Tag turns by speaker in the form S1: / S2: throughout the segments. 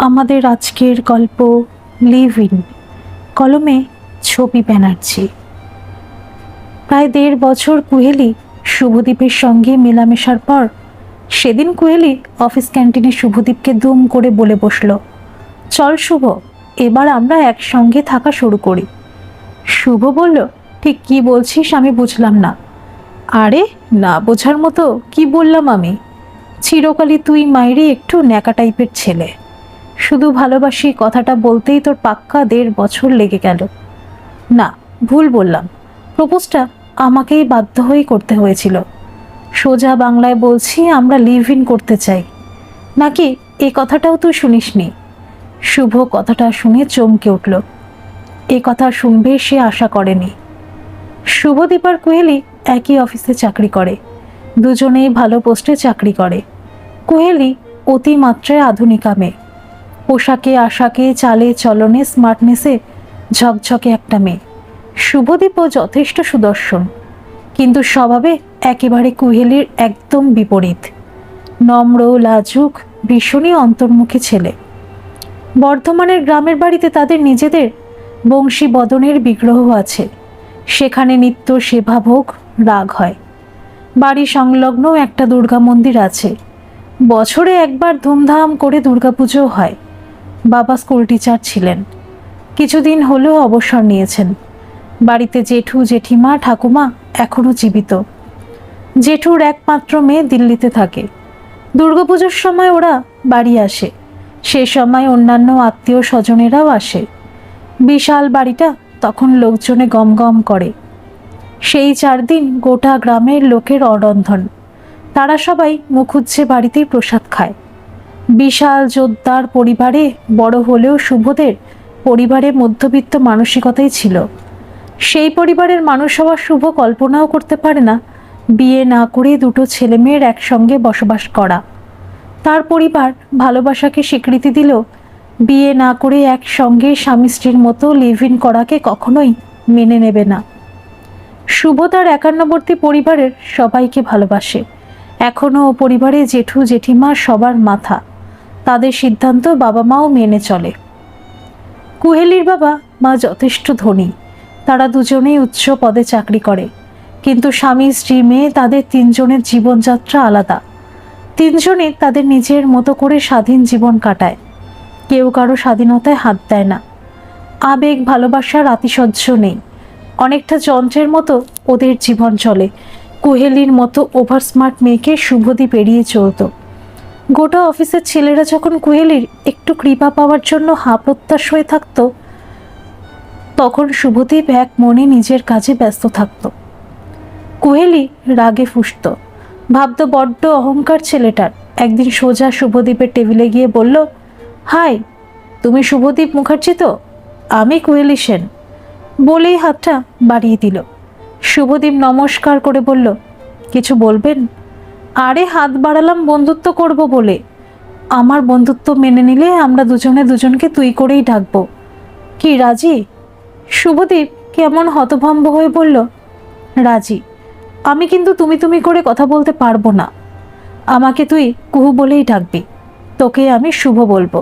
S1: আমাদের আজকের গল্প লিভ ইন, কলমে ছবি ব্যানার্জি। প্রায় 1.5 বছর কুহেলি শুভদীপের সঙ্গে মেলামেশার পর সেদিন কুহেলি অফিস ক্যান্টিনে শুভদীপকে দুম করে বলে বসল, চল শুভ, এবার আমরা একসঙ্গে থাকা শুরু করি। শুভ বলল, ঠিক কি বলছিস আমি বুঝলাম না। আরে না বোঝার মতো কি বললাম আমি? চিরকালই তুই মাইরি একটু ন্যাকা টাইপের ছেলে। শুধু ভালোবাসি কথাটা বলতেই তোর পাক্কা 1.5 বছর লেগে গেল। না, ভুল বললাম। প্রপোজটা আমাকেই বাধ্য হয়েই করতে হয়েছিল। সোজা বাংলায় বলছি, আমরা লিভ ইন করতে চাই। নাকি এই কথাটাও তুই শুনিসনি? শুভ কথাটা শুনে চমকে উঠল। এ কথা শুনবে সে আশা করেনি। শুভদীপ আর কুহেলি একই অফিসে চাকরি করে, দুজনেই ভালো পোস্টে চাকরি করে। কুহেলি অতিমাত্রায় আধুনিকা মেয়ে, পোশাকে আশাকে চালে চলনে স্মার্টনেসে ঝকঝকে একটা মেয়ে। শুভদীপও যথেষ্ট সুদর্শন, কিন্তু স্বভাবে একেবারে কুহেলির একদম বিপরীত। নম্র, লাজুক, ভীষণই অন্তর্মুখী ছেলে। বর্ধমানের গ্রামের বাড়িতে তাদের নিজেদের বংশী বদনের বিগ্রহ আছে। সেখানে নিত্য সেবাভোগ রাগ হয়। বাড়ি সংলগ্ন একটা দুর্গা মন্দির আছে। বছরে একবার ধুমধাম করে দুর্গাপুজো হয়। বাবা স্কুল টিচার ছিলেন, কিছুদিন হলেও অবসর নিয়েছেন। বাড়িতে জেঠু, জেঠিমা, ঠাকুমা এখনও জীবিত। জেঠুর একমাত্র মেয়ে দিল্লিতে থাকে। দুর্গাপুজোর সময় ওরা বাড়ি আসে। সে সময় অন্যান্য আত্মীয় স্বজনেরাও আসে। বিশাল বাড়িটা তখন লোকজনে গমগম করে। সেই 4 দিন গোটা গ্রামের লোকের অরন্ধন। তারা সবাই মুখুজ্জে বাড়িতেই প্রসাদ খায়। বিশাল জোরদার পরিবারে বড় হলেও শুভদের পরিবারে মধ্যবিত্ত মানসিকতাই ছিল। সেই পরিবারের মানুষ হওয়া শুভ কল্পনাও করতে পারে না বিয়ে না করে 2টো ছেলে মেয়ের একসঙ্গে বসবাস করা। তার পরিবার ভালোবাসাকে স্বীকৃতি দিলেও বিয়ে না করে একসঙ্গে স্বামী স্ত্রীর মতো লিভ ইন করাকে কখনোই মেনে নেবে না। শুভ তার একান্নবর্তী পরিবারের সবাইকে ভালোবাসে। এখনও ও পরিবারে জেঠু, জেঠিমা সবার মাথা। তাদের সিদ্ধান্ত বাবা মাও মেনে চলে। কুহেলির বাবা মা যথেষ্ট ধনী। তারা দুজনেই উচ্চ পদে চাকরি করে, কিন্তু স্বামী স্ত্রী মেয়ে তাদের 3 জনের জীবনযাত্রা আলাদা। 3 জনে তাদের নিজের মতো করে স্বাধীন জীবন কাটায়। কেউ কারো স্বাধীনতায় হাত দেয় না। আবেগ ভালোবাসার আতিশয্য নেই। অনেকটা যন্ত্রের মতো ওদের জীবন চলে। কুহেলির মতো ওভার স্মার্ট মেয়েকে শুভদীপ এড়িয়ে চলত। গোটা অফিসের ছেলেরা যখন কুহেলির একটু কৃপা পাওয়ার জন্য হাপ্রত্যাশ হয়ে থাকতো, তখন শুভদীপ এক মনে নিজের কাজে ব্যস্ত থাকত। কুহেলি রাগে ফুঁসত, ভাবত বড্ড অহংকার ছেলেটার। একদিন সোজা শুভদীপের টেবিলে গিয়ে বলল, হাই, তুমি শুভদীপ মুখার্জি তো? আমি কুহেলি সেন। বলেই হাতটা বাড়িয়ে দিল। শুভদীপ নমস্কার করে বলল, কিছু বলবেন? আরে হাত বাড়ালাম বন্ধুত্ব করব বলে। আমার বন্ধুত্ব মেনে নিলে আমরা দুজনে দুজনকে তুই করেই ডাকবো। কি রাজি? শুভদীপ কেমন হতভম্ব হয়ে বলল, রাজি। আমি কিন্তু তুমি তুমি করে কথা বলতে পারবো না। আমাকে তুই কুহু বলেই ডাকবি। তোকে আমি শুভ বলবো।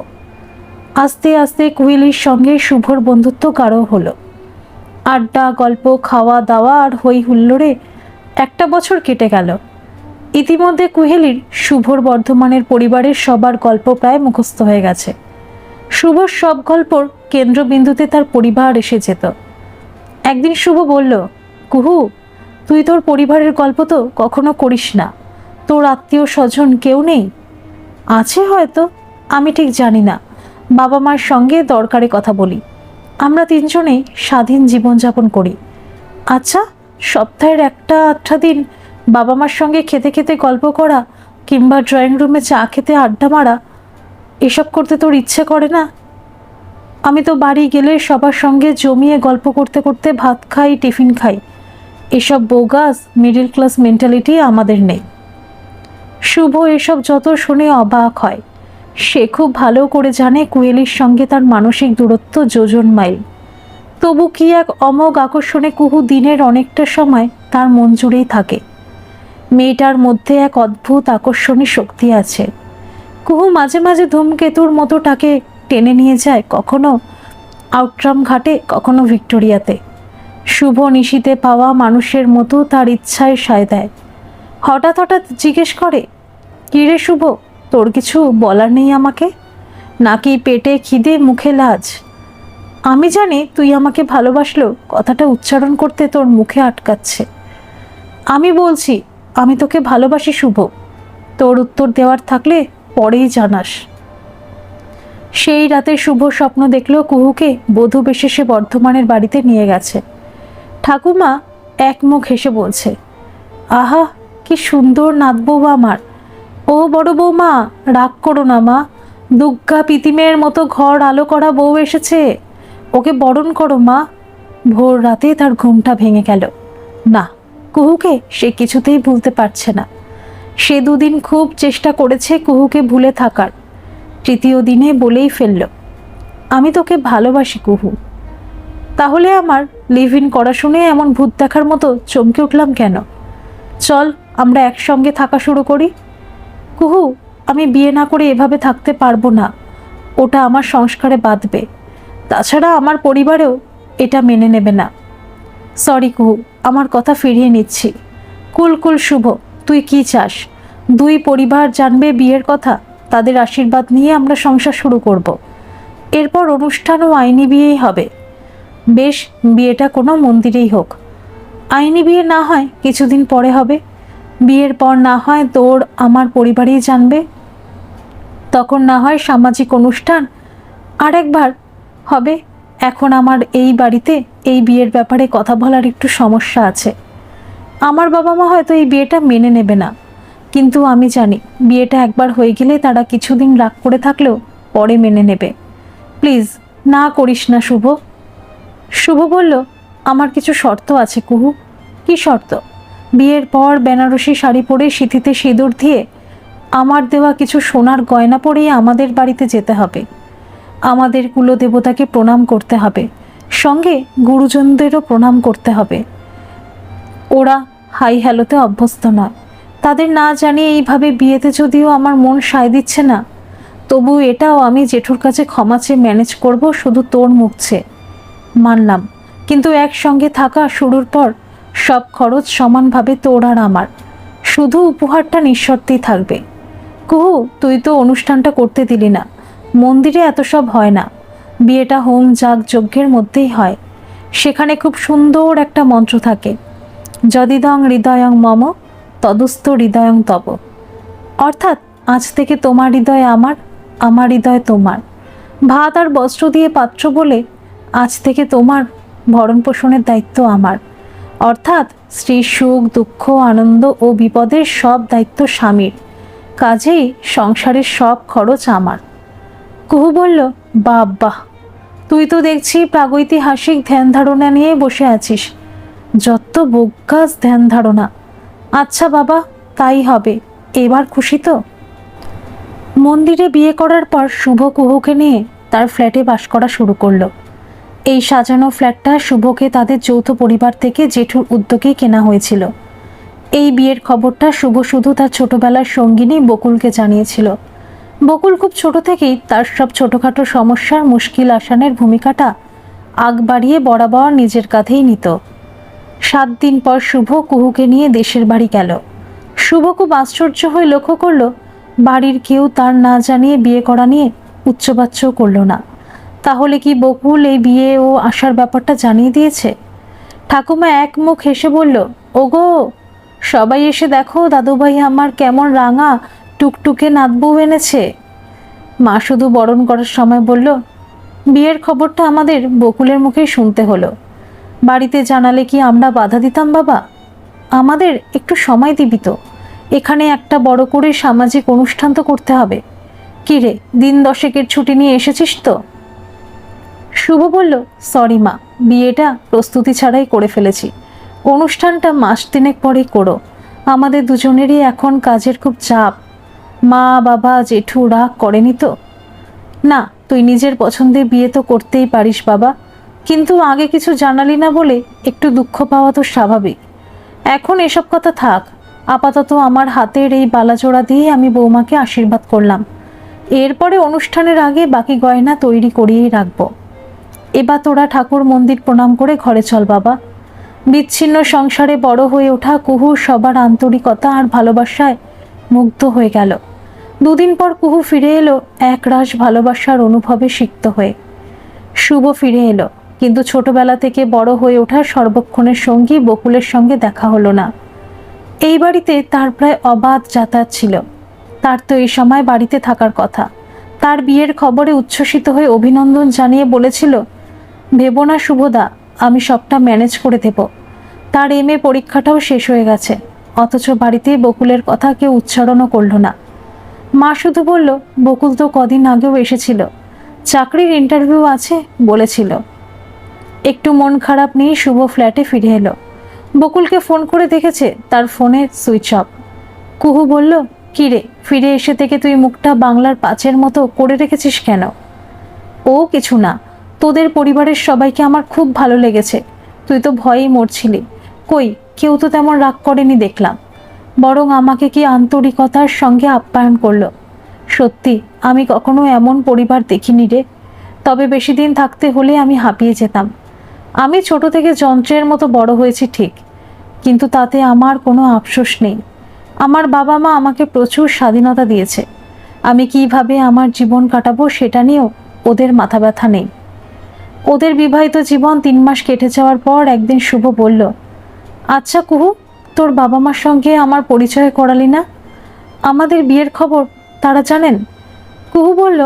S1: আস্তে আস্তে কুহেলির সঙ্গে শুভর বন্ধুত্ব গাঢ় হলো। আড্ডা, গল্প, খাওয়া দাওয়া আর হই হুল্লোড়ে 1 বছর কেটে গেল। ইতিমধ্যে কুহেলির শুভর বর্ধমানের পরিবারের সবার গল্প প্রায় মুখস্থ হয়ে গেছে। শুভর সব গল্পর কেন্দ্রবিন্দুতে তার পরিবার এসে যেত। একদিন শুভ বলল, কুহু, তুই তোর পরিবারের গল্প তো কখনো করিস না। তোর আত্মীয় স্বজন কেউ নেই? আছে হয়তো, আমি ঠিক জানি না। বাবা মার সঙ্গে দরকারে কথা বলি। আমরা 3 জনেই স্বাধীন জীবনযাপন করি। আচ্ছা, সপ্তাহের 1-8 দিন বাবা মার সঙ্গে খেতে খেতে গল্প করা কিংবা ড্রয়িং রুমে চা খেতে আড্ডা মারা, এসব করতে তোর ইচ্ছে করে না? আমি তো বাড়ি গেলে সবার সঙ্গে জমিয়ে গল্প করতে করতে ভাত খাই, টিফিন খাই। এসব বোগাস মিডল ক্লাস মেন্টালিটি আমাদের নেই। শুভ এসব যত শুনে অবাক হয়। সে খুব ভালো করে জানে কুহেলির সঙ্গে তার মানসিক দূরত্ব যোজন মাইল। তবু কি এক অমোঘ আকর্ষণে কুহু দিনের অনেকটা সময় তার মন জুড়েই থাকে। মেয়েটার মধ্যে এক অদ্ভুত আকর্ষণী শক্তি আছে। কুহু মাঝে মাঝে ধূমকেতুর মতো তাকে টেনে নিয়ে যায় কখনো আউটরাম ঘাটে, কখনো ভিক্টোরিয়াতে। শুভ নিশীতে পাওয়া মানুষের মতো তার ইচ্ছায় সায় দেয়। হঠাৎ হঠাৎ জিজ্ঞেস করে, কী রে শুভ, তোর কিছু বলার নেই আমাকে? নাকি পেটে খিদে মুখে লাজ? আমি জানি তুই আমাকে ভালোবাসলেও কথাটা উচ্চারণ করতে তোর মুখে আটকাচ্ছে। আমি বলছি, আমি তোকে ভালোবাসি শুভ। তোর উত্তর দেওয়ার থাকলে পরেই জানাস। সেই রাতে শুভ স্বপ্ন দেখল কুহুকে বধূ বেশে সে বর্ধমানের বাড়িতে নিয়ে গেছে। ঠাকুমা এক মুখ হেসে বলছে, আহা কি সুন্দর নাতবউ আমার। ও বড় বৌমা, রাগ করো না মা, দুগ্গা পিতিমের মতো ঘর আলো করা বউ এসেছে, ওকে বরণ করো মা। ভোর রাতে তার ঘুমটা ভেঙে গেল। না, কুহুকে সে কিছুতেই ভুলতে পারছে না। সে দুদিন খুব চেষ্টা করেছে কুহুকে ভুলে থাকার। তৃতীয় দিনে বলেই ফেলল, আমি তোকে ভালোবাসি কুহু। তাহলে আমার লিভ ইন করা শুনে এমন ভূত দেখার মতো চমকে উঠলাম কেন? চল আমরা একসঙ্গে থাকা শুরু করি। কুহু, আমি বিয়ে না করে এভাবে থাকতে পারবো না, ওটা আমার সংস্কারে বাঁধবে। তাছাড়া আমার পরিবারেও এটা মেনে নেবে না। সরি কুহু, আমার কথা ফিরিয়ে নিচ্ছি। কুল কুল শুভ, তুই কি চাস? দুই পরিবার জানবে বিয়ের কথা, তাদের আশীর্বাদ নিয়ে আমরা সংসার শুরু করব। এরপর অনুষ্ঠান ও আইনি বিয়েই হবে। বেশ, বিয়েটা কোনো মন্দিরেই হোক। আইনি বিয়ে না হয় কিছুদিন পরে হবে। বিয়ের পর না হয় তোর আমার পরিবারেই জানবে, তখন না হয় সামাজিক অনুষ্ঠান আর একবার হবে। এখন আমার এই বাড়িতে এই বিয়ের ব্যাপারে কথা বলার একটু সমস্যা আছে। আমার বাবা মা হয়তো এই বিয়েটা মেনে নেবে না, কিন্তু আমি জানি বিয়েটা একবার হয়ে গেলে তারা কিছুদিন রাগ করে থাকলেও পরে মেনে নেবে। প্লিজ না করিস না শুভ। শুভ বলল, আমার কিছু শর্ত আছে কুহু। কি শর্ত? বিয়ের পর বেনারসি শাড়ি পরে সিঁথিতে সিঁদুর দিয়ে আমার দেওয়া কিছু সোনার গয়না পরেই আমাদের বাড়িতে যেতে হবে। আমাদের কুলদেবতাকে প্রণাম করতে হবে, সঙ্গে গুরুজনদেরও প্রণাম করতে হবে। ওরা হাই হ্যালোতে অভ্যস্ত নয়, তাদের না জানিয়ে এইভাবে বিয়েতে যদিও আমার মন সায় দিচ্ছে না, তবু এটাও আমি জেঠুর কাছে ক্ষমা চেয়ে ম্যানেজ করব, শুধু তোর মুখ চেয়ে। মানলাম, কিন্তু একসঙ্গে থাকা শুরুর পর সব খরচ সমানভাবে তোর আর আমার, শুধু উপহারটা নিঃশর্তেই থাকবে। কুহু, তুই তো অনুষ্ঠানটা করতে দিলি না। মন্দিরে এত সব হয় না, বিয়েটা হোম যাগ যজ্ঞের মধ্যেই হয়। সেখানে খুব সুন্দর একটা মন্ত্র থাকে, যদিদং হৃদয়ং মম তদস্থ হৃদয়ং তব। অর্থাৎ আজ থেকে তোমার হৃদয় আমার, আমার হৃদয় তোমার। ভাত আর বস্ত্র দিয়ে পাত্র বলে আজ থেকে তোমার ভরণ পোষণের দায়িত্ব আমার। অর্থাৎ স্ত্রীর সুখ দুঃখ আনন্দ ও বিপদের সব দায়িত্ব স্বামীর, কাজেই সংসারের সব খরচ আমার। কুহু বলল, বাহ, তুই তো দেখছি প্রাগৈতিহাসিক ধ্যান ধারণা নিয়ে বসে আছিস। যত বোগাস ধ্যান ধারণা। আচ্ছা বাবা, তাই হবে। এবার খুশি তো? মন্দিরে বিয়ে করার পর শুভ কুহুকে নিয়ে তার ফ্ল্যাটে বাস করা শুরু করলো। এই সাজানো ফ্ল্যাটটা শুভকে তাদের যৌথ পরিবার থেকে জেঠুর উদ্যোগেই কেনা হয়েছিল। এই বিয়ের খবরটা শুভ শুধু তার ছোটবেলার সঙ্গিনী বকুলকে জানিয়েছিল। বকুল খুব ছোট থেকেই তার সব ছোটোখাটো সমস্যার মুশকিল আসানের ভূমিকাটা আগ বাড়িয়ে বরাবর নিজের কাঁধেই নিত। 7 দিন পর শুভ কুহুকে নিয়ে দেশের বাড়ি গেল। শুভ খুব আশ্চর্য হয়ে লক্ষ্য করল, বাড়ির কেউ তার না জানিয়ে বিয়ে করা নিয়ে উচ্চবাচ্যও করল না। তাহলে কি বকুল এই বিয়ে ও আসার ব্যাপারটা জানিয়ে দিয়েছে? ঠাকুমা এক মুখ হেসে বলল, ওগো সবাই এসে দেখো দাদুভাই আমার কেমন রাঙা টুকটুকে নাতবউ এনেছে। মা শুধু বরণ করার সময় বলল, বিয়ের খবরটা আমাদের বকুলের মুখেই শুনতে হলো। বাড়িতে জানালে কি আমরা বাধা দিতাম বাবা? আমাদের একটু সময় দিবি তো? এখানে একটা বড় করে সামাজিক অনুষ্ঠান তো করতে হবে। কি রে, দিন 10 ছুটি নিয়ে এসেছিস তো? শুভ বলল, সরি মা, বিয়েটা প্রস্তুতি ছাড়াই করে ফেলেছি। অনুষ্ঠানটা মাস 3 পরেই করো। আমাদের দুজনেরই এখন কাজের খুব চাপ। মা বাবা জেঠু রাগ করেনি তো? না, তুই নিজের পছন্দে বিয়ে তো করতেই পারিস বাবা, কিন্তু আগে কিছু জানালি না বলে একটু দুঃখ পাওয়া তো স্বাভাবিক। এখন এসব কথা থাক, আপাতত আমার হাতের এই বালাজোড়া দিয়ে আমি বৌমাকে আশীর্বাদ করলাম। এরপরে অনুষ্ঠানের আগে বাকি গয়না তৈরি করিয়েই রাখবো। এবার তোরা ঠাকুর মন্দির প্রণাম করে ঘরে চল বাবা। বিচ্ছিন্ন সংসারে বড় হয়ে ওঠা কুহু সবার আন্তরিকতা আর ভালোবাসায় মুগ্ধ হয়ে গেল। দুদিন পর কুহু ফিরে এলো একরাশ ভালোবাসার অনুভবে সিক্ত হয়ে। শুভ ফিরে এলো, কিন্তু ছোটবেলা থেকে বড় হয়ে ওঠা সর্বক্ষণের সঙ্গী বকুলের সঙ্গে দেখা হলো না। এই বাড়িতে তার প্রায় অবাধ যাতায়াত ছিল। তার তো এই সময় বাড়িতে থাকার কথা। তার বিয়ের খবরে উচ্ছ্বসিত হয়ে অভিনন্দন জানিয়ে বলেছিল, ভেবো না শুভদা, আমি সবটা ম্যানেজ করে দেব। তার এমএ পরীক্ষাটাও শেষ হয়ে গেছে, অথচ বাড়িতে বকুলের কথা কেউ উচ্চারণও করলো না। মা শুধু বলল, বকুল তো কদিন আগেও এসেছিল, চাকরির ইন্টারভিউ আছে বলেছিল। একটু মন খারাপ নিয়ে শুভ ফ্ল্যাটে ফিরে এলো। বকুলকে ফোন করে দেখেছে তার ফোনে সুইচ অফ। কুহু বলল, কি রে, ফিরে এসে থেকে তুই মুখটা বাংলার পাঁচের মতো করে রেখেছিস কেন? ও কিছু না, তোদের পরিবারের সবাইকে আমার খুব ভালো লেগেছে। তুই তো ভয়েই মরছিলি, কই কেউ তো তেমন রাগ করেনি দেখলাম, বরং আমাকে কি আন্তরিকতার সঙ্গে আপ্যায়ন করলো। সত্যি আমি কখনো এমন পরিবার দেখিনি রে। তবে বেশি দিন থাকতে হলে আমি হাঁপিয়ে যেতাম। আমি ছোট থেকে যন্ত্রের মতো বড় হয়েছি ঠিক, কিন্তু তাতে আমার কোনো আফসোস নেই। আমার বাবা মা আমাকে প্রচুর স্বাধীনতা দিয়েছে। আমি কিভাবে আমার জীবন কাটাবো সেটা নিয়েও ওদের মাথা ব্যথা নেই। ওদের বিবাহিত জীবন 3 মাস কেটে যাওয়ার পর একদিন শুভ বলল, আচ্ছা কুহু, তোর বাবা মার সঙ্গে আমার পরিচয় করালি না? আমাদের বিয়ের খবর তারা জানেন? কুহু বলল,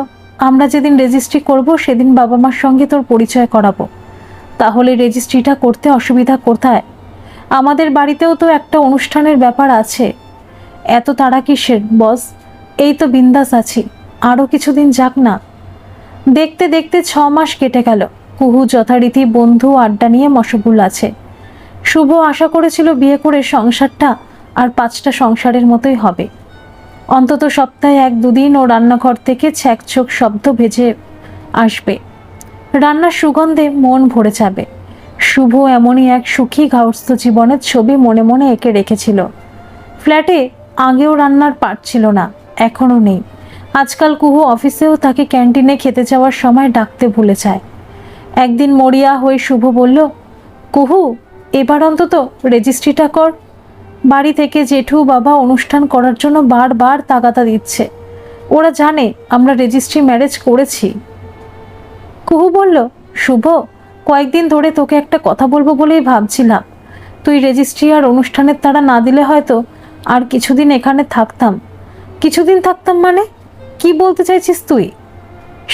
S1: আমরা যেদিন রেজিস্ট্রি করব সেদিন বাবা মার সঙ্গে তোর পরিচয় করাবো। তাহলে রেজিস্ট্রিটা করতে অসুবিধা কোথায়? আমাদের বাড়িতেও তো একটা অনুষ্ঠানের ব্যাপার আছে। এত তাড়া কিসের বস? এই তো বিন্দাস আছি, আরও কিছুদিন যাক না। দেখতে দেখতে 6 মাস কেটে গেল। কুহু যথারীতি বন্ধু আড্ডা নিয়ে মশগুল আছে। শুভ আশা করেছিল বিয়ে করে সংসারটা আর 5টা সংসারের মতোই হবে। অন্তত সপ্তাহে 1-2 দিন ও রান্নাঘর থেকে ছ্যাঁকছোক শব্দ ভেজে আসবে, রান্নার সুগন্ধে মন ভরে যাবে। শুভ এমনই এক সুখী গার্হস্থ্য জীবনের ছবি মনে মনে এঁকে রেখেছিল। ফ্ল্যাটে আগেও রান্নার পাট ছিল না, এখনও নেই। আজকাল কুহু অফিসেও তাকে ক্যান্টিনে খেতে যাওয়ার সময় ডাকতে ভুলে যায়। একদিন মরিয়া হয়ে শুভ বলল, কুহু, এবার অন্তত রেজিস্ট্রিটা কর। বাড়ি থেকে জেঠু বাবা অনুষ্ঠান করার জন্য বারবার তাগাদা দিচ্ছে। ওরা জানে আমরা রেজিস্ট্রি ম্যারেজ করেছি। কুহু বলল, শুভ, কয়েকদিন ধরে তোকে একটা কথা বলবো বলেই ভাবছিলাম। তুই রেজিস্ট্রি আর অনুষ্ঠানের তাড়া না দিলে হয়তো আর কিছুদিন এখানে থাকতাম। কিছুদিন থাকতাম মানে কি বলতে চাইছিস তুই?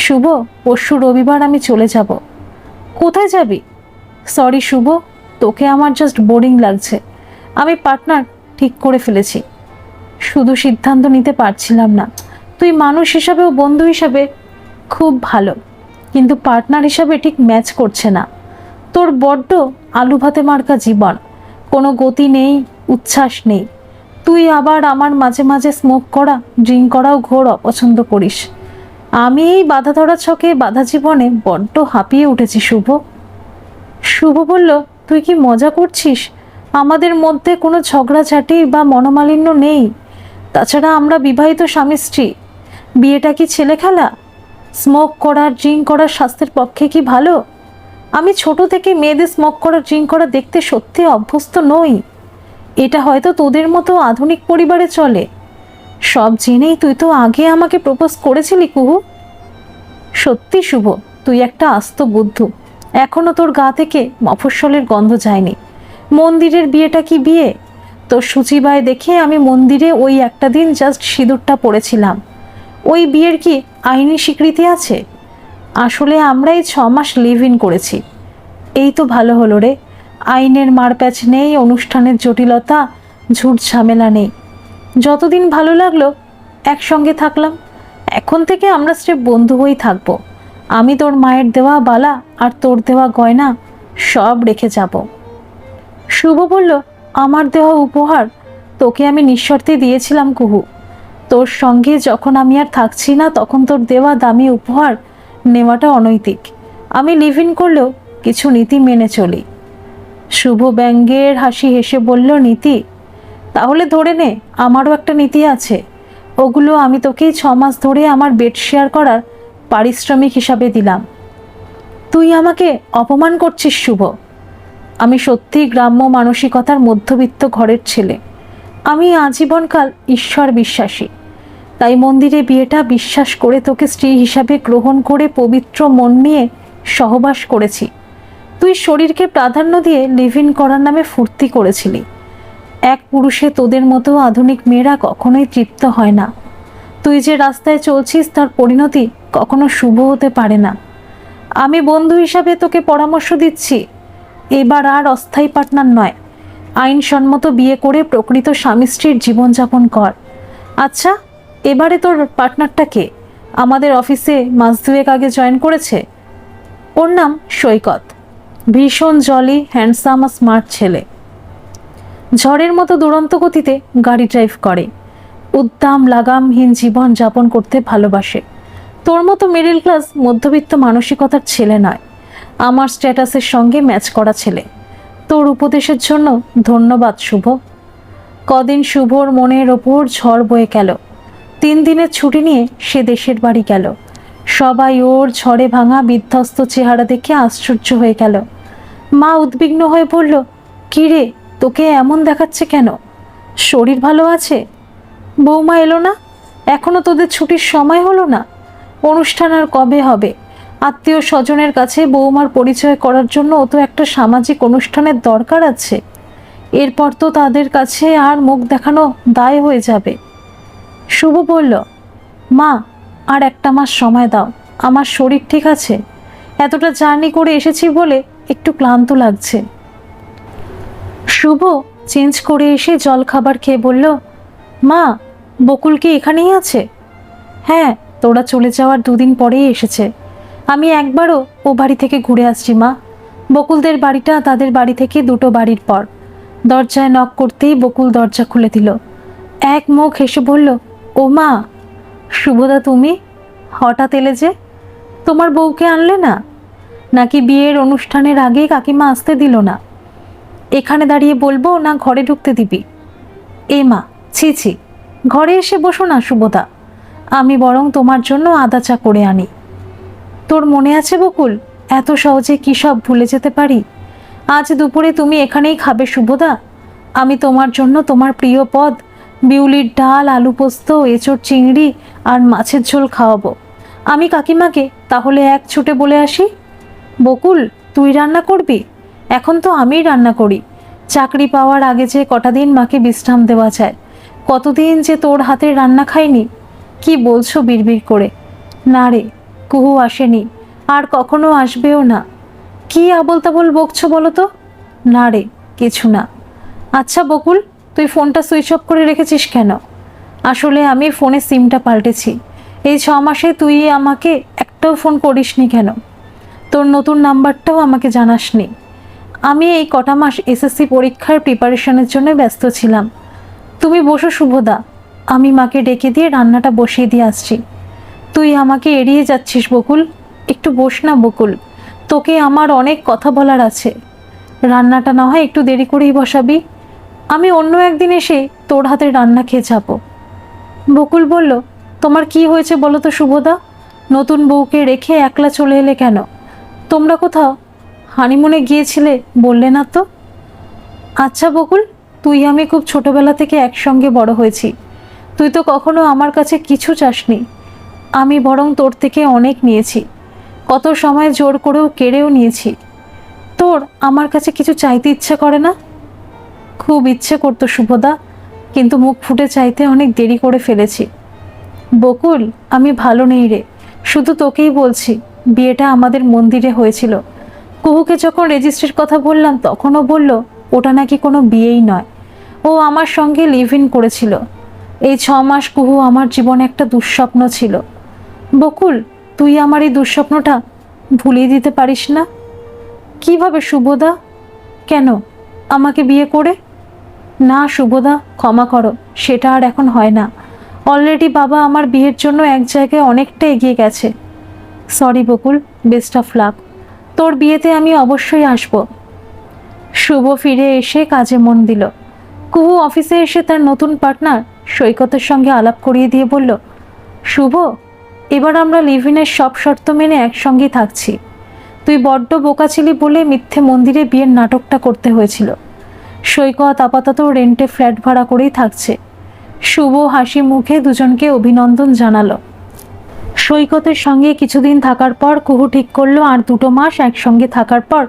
S1: শুভ, পরশু রবিবার আমি চলে যাব। কোথায় যাবি? সরি শুভ, তোকে আমার জাস্ট বোরিং লাগছে। আমি পার্টনার ঠিক করে ফেলেছি। শুধু সিদ্ধান্ত নিতে পারছিলাম না। তুই মানুষ হিসাবে ও বন্ধু হিসাবে খুব ভালো, কিন্তু পার্টনার হিসাবে ঠিক ম্যাচ করছে না। তোর বড্ড আলু ভাতে মার্কা জীবন, কোনো গতি নেই, উচ্ছ্বাস নেই। তুই আবার আমার মাঝে মাঝে স্মোক করা, ড্রিঙ্ক করাও ঘোর অপছন্দ করিস। আমি এই বাধা ধরা ছকে বাধা জীবনে বড্ড হাঁপিয়ে উঠেছি শুভ। শুভ বলল, তুই কি মজা করছিস? আমাদের মধ্যে কোনো ঝগড়াঝাটি বা মনোমালিন্য নেই। তাছাড়া আমরা বিবাহিত স্বামী স্ত্রী। বিয়েটা কি ছেলে খেলা? স্মোক করা, ড্রিঙ্ক করা স্বাস্থ্যের পক্ষে কি ভালো? আমি ছোট থেকে মেয়েদের স্মোক করা, ড্রিঙ্ক করা দেখতে সত্যি অভ্যস্ত নই। এটা হয়তো তোদের মতো আধুনিক পরিবারে চলে। সব জেনেই তুই তো আগে আমাকে প্রপোজ করেছিলি কুহু। সত্যি শুভ, তুই একটা আস্ত বুদ্ধু। এখনো তোর গা থেকে মফস্বলের গন্ধ যায়নি। মন্দিরের বিয়েটা কি বিয়ে? তোর সূচিবায় দেখে আমি মন্দিরে ওই একটা দিন জাস্ট সিঁদুরটা পড়েছিলাম। ওই বিয়ের কি আইনি স্বীকৃতি আছে? আসলে আমরা এই 6 মাস লিভ ইন করেছি। এই তো ভালো হলো রে, আইনের মারপ্যাচ নেই, অনুষ্ঠানের জটিলতা, ঝুট ঝামেলা নেই। যতদিন ভালো লাগলো একসঙ্গে থাকলাম। এখন থেকে আমরা স্রেফ বন্ধু হয়েই থাকবো। আমি তোর মায়ের দেওয়া বালা আর তোর দেওয়া গয়না সব রেখে যাব। শুভ বলল, আমার দেওয়া উপহার তোকে আমি নিঃশর্তে দিয়েছিলাম কুহু। তোর সঙ্গে যখন আমি আর থাকছি না তখন তোর দেওয়া দামি উপহার নেওয়াটা অনৈতিক। আমি লিভ ইন করলেও কিছু নীতি মেনে চলি। শুভ ব্যঙ্গের হাসি হেসে বলল, নীতি? তাহলে ধরে নে আমারও একটা নীতি আছে। ওগুলো আমি তোকেই 6 মাস ধরে আমার বেড শেয়ার করার পারিশ্রমিক হিসাবে দিলাম। তুই আমাকে অপমান করছিস শুভ। আমি সত্যি গ্রাম্য মানসিকতার মধ্যবিত্ত ঘরের ছেলে। আমি আজীবনকাল ঈশ্বর বিশ্বাসী, তাই মন্দিরে বিয়েটা বিশ্বাস করে তোকে স্ত্রী হিসাবে গ্রহণ করে পবিত্র মন নিয়ে সহবাস করেছি। তুই শরীরকে প্রাধান্য দিয়ে লিভ ইন করার নামে ফুর্তি করেছিলি। এক পুরুষে তোদের মতো আধুনিক মেয়েরা কখনোই তৃপ্ত হয় না। তুই যে রাস্তায় চলছিস তার পরিণতি কখনো শুভ হতে পারে না। আমি বন্ধু হিসাবে তোকে পরামর্শ দিচ্ছি, এবার আর অস্থায়ী পার্টনার নয়, আইনসম্মত বিয়ে করে প্রকৃত স্বামী স্ত্রীর জীবনযাপন কর। আচ্ছা, এবারে তোর পার্টনারটা কে? আমাদের অফিসে মাস 2 আগে জয়েন করেছে। ওর নাম সৈকত। ভীষণ জলি, হ্যান্ডসাম আর স্মার্ট ছেলে। ঝড়ের মতো দুরন্ত গতিতে গাড়ি ড্রাইভ করে। উদ্দাম লাগামহীন জীবন যাপন করতে ভালোবাসে। তোর মতো মিডল ক্লাস মধ্যবিত্ত মানসিকতার ছেলে নয়, আমার স্ট্যাটাসের সঙ্গে ম্যাচ করা ছেলে। তোর উপদেশের জন্য ধন্যবাদ শুভ। কদিন শুভর মনের ওপর ঝড় বয়ে গেল। 3 দিনের ছুটি নিয়ে সে দেশের বাড়ি গেল। সবাই ওর ঝড়ে ভাঙা বিধ্বস্ত চেহারা দেখে আশ্চর্য হয়ে গেল। মা উদ্বিগ্ন হয়ে বলল, কী রে, তোকে এমন দেখাচ্ছে কেন? শরীর ভালো আছে? বৌমা এলো না? এখনো তোদের ছুটির সময় হলো না? অনুষ্ঠান আর কবে হবে? আত্মীয় স্বজনের কাছে বৌমার পরিচয় করার জন্য ও তো একটা সামাজিক অনুষ্ঠানের দরকার আছে। এরপর তো তাদের কাছে আর মুখ দেখানো দায় হয়ে যাবে। শুভ বলল, মা আর 1 মাস সময় দাও, আমার শরীর ঠিক আছে। এতটা জার্নি করে এসেছি বলে একটু ক্লান্ত লাগছে। শুভ চেঞ্জ করে এসে জল খাবার খেয়ে বলল, মা বকুল কি এখানেই আছে? হ্যাঁ, তোরা চলে যাওয়ার 2 দিন পরেই এসেছে। আমি একবারও ও বাড়ি থেকে ঘুরে আসছি মা। বকুলদের বাড়িটা তাদের বাড়ি থেকে 2টো বাড়ির পর। দরজায় নক করতেই বকুল দরজা খুলে দিল। এক মুখ হেসে বলল, ও মা, শুভদা তুমি হঠাৎ এলে যে? তোমার বউকে আনলে না? নাকি বিয়ের অনুষ্ঠানের আগে কাকিমা আসতে দিল না? এখানে দাঁড়িয়ে বলবো না ঘরে ঢুকতে দিবি? এ মা, ছি ছি, ঘরে এসে বসো না শুভদা, আমি বরং তোমার জন্য আদা চা করে আনি। তোর মনে আছে বকুল, এত সহজে কী সব ভুলে যেতে পারি? আজ দুপুরে তুমি এখানেই খাবে শুভদা। আমি তোমার জন্য তোমার প্রিয় পদ বিউলির ডাল, আলু পোস্ত, এঁচোড় চিংড়ি আর মাছের ঝোল খাওয়াবো। আমি কাকিমাকে তাহলে এক ছুটে বলে আসি। বকুল, তুই রান্না করবি? এখন তো আমিই রান্না করি। চাকরি পাওয়ার আগে যে কটা দিন মাকে বিশ্রাম দেওয়া যায়, কতদিন যে তোর হাতের রান্না খাইনি। কি বলছো বিড়বিড় করে? না রে, কুহু আসেনি, আর কখনো আসবেও না। কি আবল তাবল বকছো বলো তো? না রে, কিছু না। আচ্ছা বকুল, তুই ফোনটা সুইচ অফ করে রেখেছিস কেন? আসলে আমি ফোনে সিমটা পাল্টেছি। এই 6 মাসে তুই আমাকে একটাও ফোন করিসনি কেন? তোর নতুন নাম্বারটাও আমাকে জানাসনি। আমি এই কটা মাস এসএসসি পরীক্ষার প্রিপারেশনের জন্য ব্যস্ত ছিলাম। তুমি বসো শুভদা, আমি মাকে ডেকে দিয়ে রান্নাটা বসিয়ে দিয়ে আসছি। তুই আমাকে এড়িয়ে যাচ্ছিস বকুল, একটু বস না বকুল, তোকে আমার অনেক কথা বলার আছে। রান্নাটা না হয় একটু দেরি করেই বসাবি, আমি অন্য একদিন এসে তোর হাতের রান্না খেয়ে যাব। বকুল বলল, তোমার কি হয়েছে বলো তো শুভদা? নতুন বউকে রেখে একলা চলে এলে কেন? তোমরা কোথাও হানিমুনে গিয়েছিলে বললে না তো? আচ্ছা বকুল, তুই আমি খুব ছোটবেলা থেকে একসঙ্গে বড় হয়েছি। তুই তো কখনো আমার কাছে কিছু চাসনি, আমি বরং তোর থেকে অনেক নিয়েছি। কত সময় জোর করেও কেড়েও নিয়েছি। তোর আমার কাছে কিছু চাইতে ইচ্ছে করে না? খুব ইচ্ছে করতো শুভদা, কিন্তু মুখ ফুটে চাইতে অনেক দেরি করে ফেলেছি। বকুল, আমি ভালো নেই রে, শুধু তোকেই বলছি। বিয়েটা আমাদের মন্দিরে হয়েছিল। কুহুকে যখন রেজিস্ট্রির কথা বললাম তখনও বলল ওটা নাকি কোনো বিয়েই নয়, ও আমার সঙ্গে লিভ ইন করেছিল। এই 6 মাস কুহু আমার জীবনে একটা দুঃস্বপ্ন ছিল। বকুল, তুই আমার এই দুঃস্বপ্নটা ভুলিয়ে দিতে পারিস না? কিভাবে শুভদা? কেন, আমাকে বিয়ে করে? না শুভদা, ক্ষমা করো, সেটা আর এখন হয় না। অলরেডি বাবা আমার বিয়ের জন্য এক জায়গায় অনেকটা এগিয়ে গেছে। Sorry Bakul, best of luck. তোর বিয়েতে আমি অবশ্যই আসব। শুভ ফিরে এসে কাজে মন দিল। কুহু অফিসে এসে তার নতুন পার্টনার সৈকতের সঙ্গে আলাপ করিয়ে দিয়ে বলল, শুভ, এবার আমরা লিভ-ইনের সব শর্ত মেনে একসঙ্গেই থাকছি। তুই বড্ড বোকা ছিলি বলে মিথ্যে মন্দিরে বিয়ের নাটকটা করতে হয়েছিল। সৈকত আপাতত রেন্টে ফ্ল্যাট ভাড়া করেই থাকছে। শুভ হাসি মুখে দুজনকে অভিনন্দন জানালো। সৈকতের সঙ্গে কিছুদিন থাকার পর কুহু ঠিক করলো আর 2 মাস একসঙ্গে থাকার পর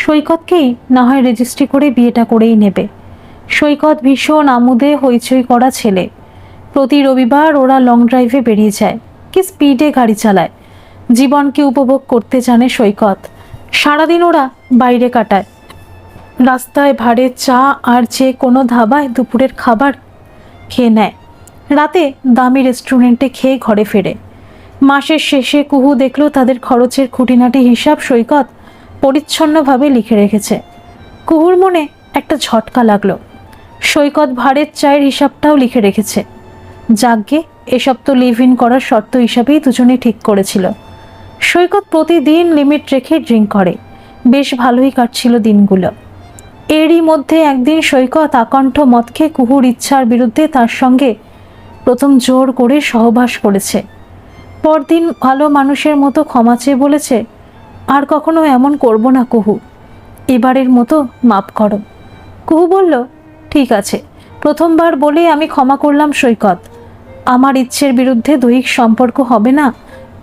S1: সৈকতকেই না হয় রেজিস্ট্রি করে বিয়েটা করেই নেবে। সৈকত ভীষণ আমোদে হইচই করা ছেলে। প্রতি রবিবার ওরা লং ড্রাইভে বেরিয়ে যায়। কি স্পিডে গাড়ি চালায়! জীবনকে উপভোগ করতে জানে সৈকত। সারাদিন ওরা বাইরে কাটায়, রাস্তায় ভাড়ে চা আর যে কোনো ধাবায় দুপুরের খাবার খেয়ে নেয়। রাতে দামি রেস্টুরেন্টে খেয়ে ঘরে ফেরে। মাসের শেষে কুহু দেখলো তাদের খরচের খুঁটিনাটি হিসাব সৈকত পরিচ্ছন্নভাবে লিখে রেখেছে। কুহুর মনে একটা ঝটকা লাগলো। সৈকত ভাড়ের চায়ের হিসাবটাও লিখে রেখেছে। যাকগে, এসব তো লিভ ইন করার শর্ত হিসাবেই দুজনে ঠিক করেছিল। সৈকত প্রতিদিন লিমিট রেখে ড্রিঙ্ক করে। বেশ ভালোই কাটছিল দিনগুলো। এরই মধ্যে একদিন সৈকত আকণ্ঠ মদ খেয়ে কুহুর ইচ্ছার বিরুদ্ধে তার সঙ্গে প্রথম জোর করে সহবাস করেছে। পরদিন ভালো মানুষের মতো ক্ষমা চেয়ে বলেছে, আর কখনো এমন করব না কুহু, এবারের মতো মাপ করো। কুহু বলল, ঠিক আছে, প্রথমবার বলে আমি ক্ষমা করলাম সৈকত। আমার ইচ্ছের বিরুদ্ধে দৈহিক সম্পর্ক হবে না,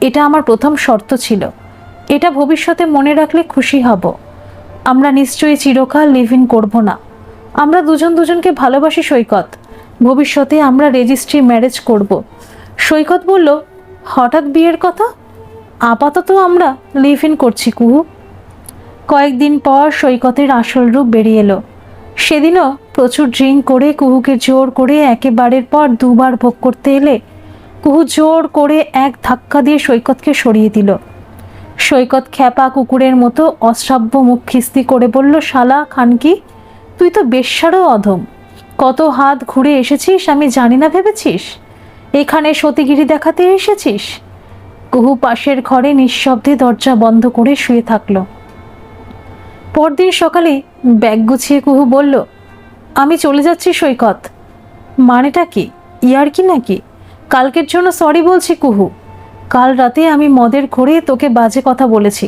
S1: এটা আমার প্রথম শর্ত ছিল। এটা ভবিষ্যতে মনে রাখলে খুশি হব। আমরা নিশ্চয়ই চিরকাল লিভ ইন করব না। আমরা দুজন দুজনকে ভালোবাসি সৈকত। ভবিষ্যতে আমরা রেজিস্ট্রি ম্যারেজ করব। সৈকত বলল, হঠাৎ বিয়ের কথা? আপাতত আমরা লিভ ইন করছি কুহু। কয়েকদিন পর সৈকতের আসল রূপ বেরিয়ে এলো। সেদিনও প্রচুর ড্রিঙ্ক করে কুহুকে জোর করে একেবারের পর 2 বার ভোগ করতে এলে কুহু জোর করে এক ধাক্কা দিয়ে সৈকতকে সরিয়ে দিল। সৈকত খ্যাপা কুকুরের মতো অশ্রাব্য মুখ খিস্তি করে বলল, শালা খানকি, তুই তো বেশ্যারও অধম। কত হাত ঘুরে এসেছিস আমি জানি না ভেবেছিস? এখানে সতীগিরি দেখাতে এসেছিস? কুহু পাশের ঘরে নিঃশব্দে দরজা বন্ধ করে শুয়ে থাকলো। পরদিন সকালে ব্যাগ গুছিয়ে কুহু বলল, আমি চলে যাচ্ছি সৈকত। মানেটা কি? ইয়ার কি নাকি? কালকের জন্য সরি বলছি কুহু। কাল রাতে আমি মদের ঘোরে তোকে বাজে কথা বলেছি।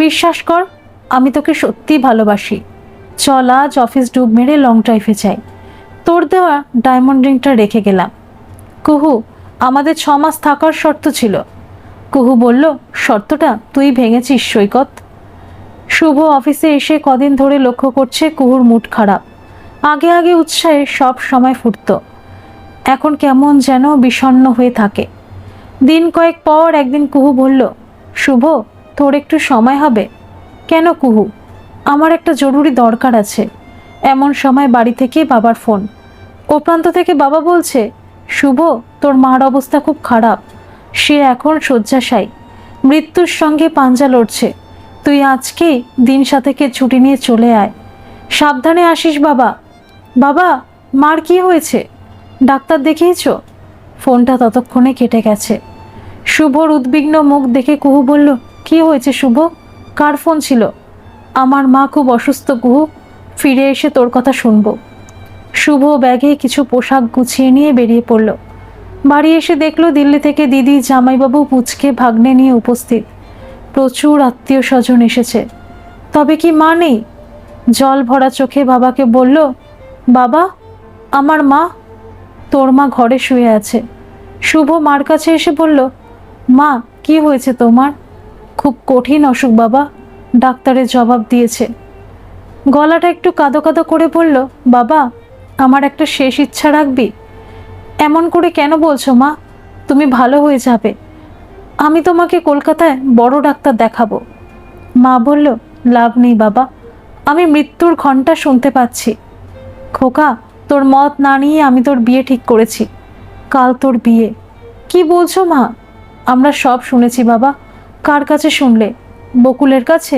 S1: বিশ্বাস কর, আমি তোকে সত্যি ভালোবাসি। চল আজ অফিস ডুব মেরে লং ড্রাইভে যাই। তোর দেওয়া ডায়মন্ড রিংটা রেখে গেলাম। কুহু, আমাদের 6 মাস থাকার শর্ত ছিল। কুহু বলল, শর্তটা তুই ভেঙেছিস সৈকত। শুভ অফিসে এসে কদিন ধরে লক্ষ্য করছে কুহুর মুড খারাপ। আগে আগে উৎসাহে সব সময় ফুটত, এখন কেমন যেন বিষণ্ণ হয়ে থাকে। দিন কয়েক পর একদিন কুহু বলল, শুভ, তোর একটু সময় হবে? কেন কুহু? আমার একটা জরুরি দরকার আছে। এমন সময় বাড়ি থেকে বাবার ফোন। ও প্রান্ত থেকে বাবা বলছে, শুভ, তোর মার অবস্থা খুব খারাপ। সে এখন শয্যাশায়ী, মৃত্যুর সঙ্গে পাঞ্জা লড়ছে। তুই আজকেই দিন সাতেকের ছুটি নিয়ে চলে আয়। সাবধানে আসিস বাবা। বাবা, মার কি হয়েছে? ডাক্তার দেখিয়েছ? ফোনটা ততক্ষণে কেটে গেছে। শুভর উদ্বিগ্ন মুখ দেখে কুহু বলল, কি হয়েছে শুভ? কার ফোন ছিল? আমার মা খুব অসুস্থ কুহু, ফিরে এসে তোর কথা শুনবো। শুভ ব্যাগে কিছু পোশাক গুছিয়ে নিয়ে বেরিয়ে পড়ল। বাড়ি এসে দেখলো দিল্লি থেকে দিদি, জামাইবাবু, পুচকে, ভাগ্নে নিয়ে উপস্থিত। প্রচুর আত্মীয় স্বজন এসেছে। তবে কি মা নেই? জল ভরা চোখে বাবাকে বলল, বাবা, আমার মা। তোর মা ঘরে শুয়ে আছে। শুভ মার কাছে এসে বলল, মা, কি হয়েছে তোমার? খুব কঠিন অসুখ বাবা, ডাক্তারের জবাব দিয়েছে। গলাটা একটু কাঁদো কাঁদো করে বলল, বাবা, আমার একটা শেষ ইচ্ছা রাখবি? এমন করে কেন বলছো মা? তুমি ভালো হয়ে যাবে। আমি তোমাকে কলকাতায় বড় ডাক্তার দেখাবো। মা বলল, লাভ নেই বাবা, আমি মৃত্যুর ঘণ্টা শুনতে পাচ্ছি। খোকা, তোর মত না নিয়ে আমি তোর বিয়ে ঠিক করেছি। কাল তোর বিয়ে। কি বলছো মা? আমরা সব শুনেছি বাবা। কার কাছে শুনলে? বকুলের কাছে?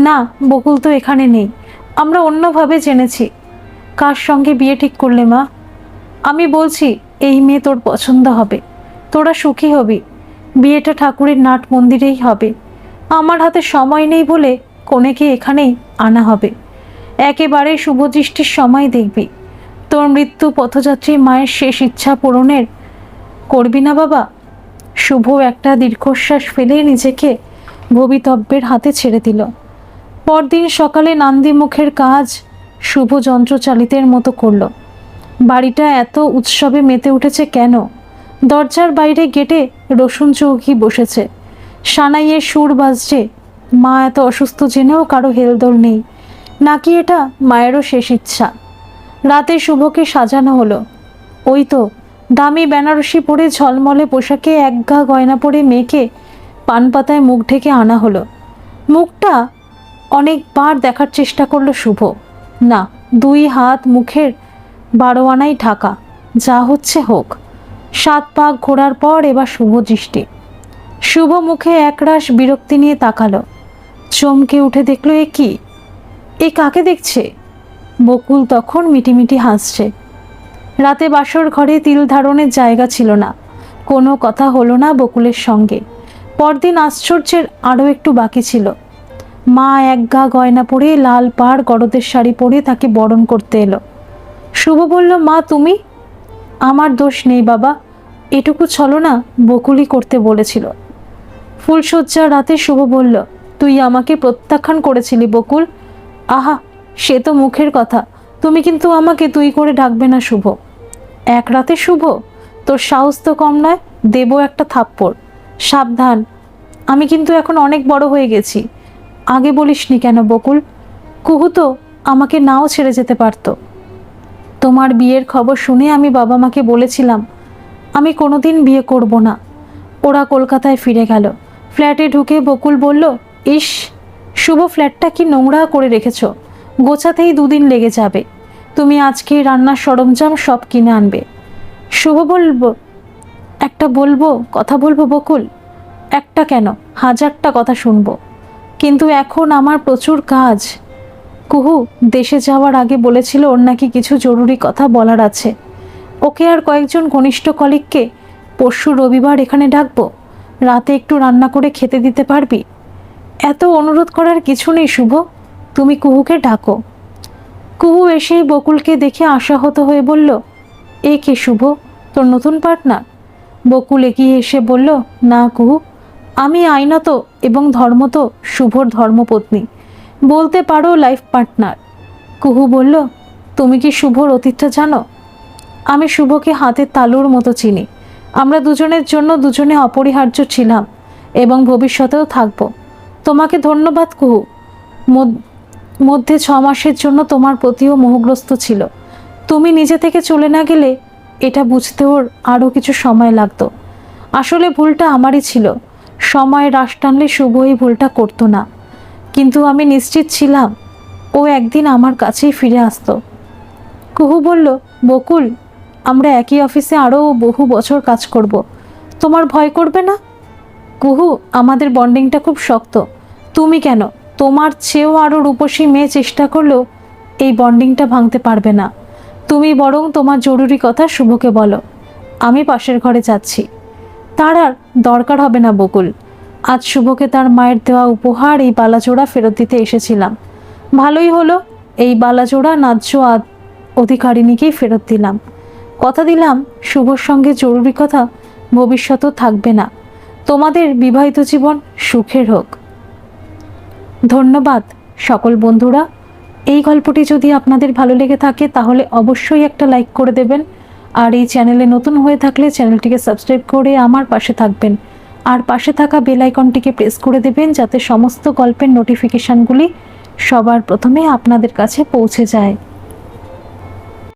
S1: না, বকুল তো এখানে নেই, আমরা অন্যভাবে জেনেছি। কার সঙ্গে বিয়ে ঠিক করলে মা? আমি বলছি, এই মেয়ে তোর পছন্দ হবে, তোরা সুখী হবি। বিয়েটা ঠাকুরের নাট মন্দিরেই হবে। আমার হাতে সময় নেই বলে কনেকে এখানেই আনা হবে। একেবারে শুভদৃষ্টির সময় দেখবি। তোর মৃত্যু পথযাত্রী মায়ের শেষ ইচ্ছা পূরণের করবি না বাবা? শুভ একটা দীর্ঘশ্বাস ফেলে নিজেকে ভবিতব্যের হাতে ছেড়ে দিল। পরদিন সকালে নান্দি মুখের কাজ শুভ যন্ত্রচালিতের মতো করল। বাড়িটা এত উৎসবে মেতে উঠেছে কেন? দরজার বাইরে গেটে রসুন চৌকি বসেছে, সানাইয়ের সুর বাজছে। মা এত অসুস্থ জেনেও কারো হেলদোল নেই, নাকি এটা মায়েরও শেষ ইচ্ছা? রাতে শুভকে সাজানো হলো। ওই তো দামি বেনারসি পরে ঝলমলে পোশাকে একগা গয়না পরে মেয়েকে পান পাতায় মুখ ঢেকে আনা হলো। মুখটা অনেকবার দেখার চেষ্টা করলো শুভ। না, 2 হাত মুখের 12 আনাই ঢাকা। যা হচ্ছে হোক। 7 পাক ঘোরার পর এবার শুভ দৃষ্টি। শুভ মুখে একরাশ বিরক্তি নিয়ে তাকালো। চমকে উঠে দেখলো, এ কি? এ কাকে দেখছে? বকুল তখন মিটিমিটি হাসছে। রাতে বাসর ঘরে তিল ধারণের জায়গা ছিল না। কোনো কথা হলো না বকুলের সঙ্গে। পরদিন আশ্চর্যের আরও একটু বাকি ছিল। মা একগা গয়না পরে লাল পাড় গরদের শাড়ি পরে তাকে বরণ করতে এলো। শুভ বলল, মা তুমি? আমার দোষ নেই বাবা, এটুকু ছলনা বকুলই করতে বলেছিল। ফুলশয্যার রাতে শুভ বলল, তুই আমাকে প্রত্যাখ্যান করেছিলি বকুল। আহা, সে তো মুখের কথা, তুমি কিন্তু আমাকে তুই করে ডাকবে না শুভ। এক রাতে শুভ? তোর সাহস তো কম নয়, দেবো একটা থাপ্পড়। সাবধান, আমি কিন্তু এখন অনেক বড় হয়ে গেছি। আগে বলিসনি কেন বকুল? কুহু তো আমাকে নাও ছেড়ে যেতে পারতো। তোমার বিয়ের খবর শুনে আমি বাবা মাকে বলেছিলাম আমি কোনোদিন বিয়ে করব না। ওরা কলকাতায় ফিরে গেল। ফ্ল্যাটে ঢুকে বকুল বলল, ইস, শুভ ফ্ল্যাটটা কি নোংরা করে রেখেছ, গোছাতেই 2 দিন লেগে যাবে। তুমি আজকে রান্নার সরঞ্জাম সব কিনে আনবে। শুভ বলবো, কথা বলবো বকুল? একটা কেন, 1000টা কথা শুনবো, কিন্তু এখন আমার প্রচুর কাজ। কুহু দেশে যাওয়ার আগে বলেছিল ওর নাকি কিছু জরুরি কথা বলার আছে। ওকে আর কয়েকজন ঘনিষ্ঠ কলিগকে পরশু রবিবার এখানে ডাকবো। রাতে একটু রান্না করে খেতে দিতে পারবি? এত অনুরোধ করার কিছু নেই শুভ, তুমি কুহুকে ডাকো। কুহু এসেই বকুলকে দেখে আশাহত হয়ে বলল, এ কে শুভ, তোর নতুন পার্টনার? বকুল এগিয়ে এসে বলল, না কুহু, আমি আইনত এবং ধর্মত শুভর ধর্মপত্নী, বলতে পারো লাইফ পার্টনার। কুহু বলল, তুমি কি শুভর অতীতটা জানো? আমি শুভকে হাতের তালুর মতো চিনি। আমরা দুজনের জন্য দুজনে অপরিহার্য ছিলাম এবং ভবিষ্যতেও থাকব। তোমাকে ধন্যবাদ কুহু। মধ্যে 6 মাসের জন্য তোমার প্রতিও মোহগ্রস্ত ছিল। তুমি নিজে থেকে চলে না গেলে এটা বুঝতে ওর আরও কিছু সময় লাগতো। আসলে ভুলটা আমারই ছিল। সময় রাশ টানলে শুভ এই ভুলটা করতো না, কিন্তু আমি নিশ্চিত ছিলাম ও একদিন আমার কাছেই ফিরে আসতো। কুহু বলল, বকুল, আমরা একই অফিসে আরও বহু বছর কাজ করব, তোমার ভয় করবে না? কুহু, আমাদের বন্ডিংটা খুব শক্ত। তুমি কেন, তোমার চেয়েও আরও রূপসী মেয়ে চেষ্টা করলেও এই বন্ডিংটা ভাঙতে পারবে না। তুমি বরং তোমার জরুরি কথা শুভকে বলো। আমি পাশের ঘরে যাচ্ছি। তার আর দরকার হবে না বকুল। আজ শুভকে তার মায়ের দেওয়া উপহার এই বালাজোড়া ফেরত দিতে এসেছিলাম। ভালোই হলো, এই বালাজোড়া ন্যায্য অধিকারিণীকেই ফেরত দিলাম। কথা দিলাম শুভর সঙ্গে জরুরি কথা ভবিষ্যতেও থাকবে না। তোমাদের বিবাহিত জীবন সুখের হোক। ধন্যবাদ সকল বন্ধুরা। এই গল্পটি যদি আপনাদের ভালো লেগে থাকে তাহলে অবশ্যই একটা লাইক করে দেবেন, আর এই চ্যানেলে নতুন হয়ে থাকলে চ্যানেলটিকে সাবস্ক্রাইব করে আমার পাশে থাকবেন, আর পাশে থাকা বেল আইকনটিকে প্রেস করে দেবেন যাতে সমস্ত গল্পের নোটিফিকেশানগুলি সবার প্রথমে আপনাদের কাছে পৌঁছে যায়।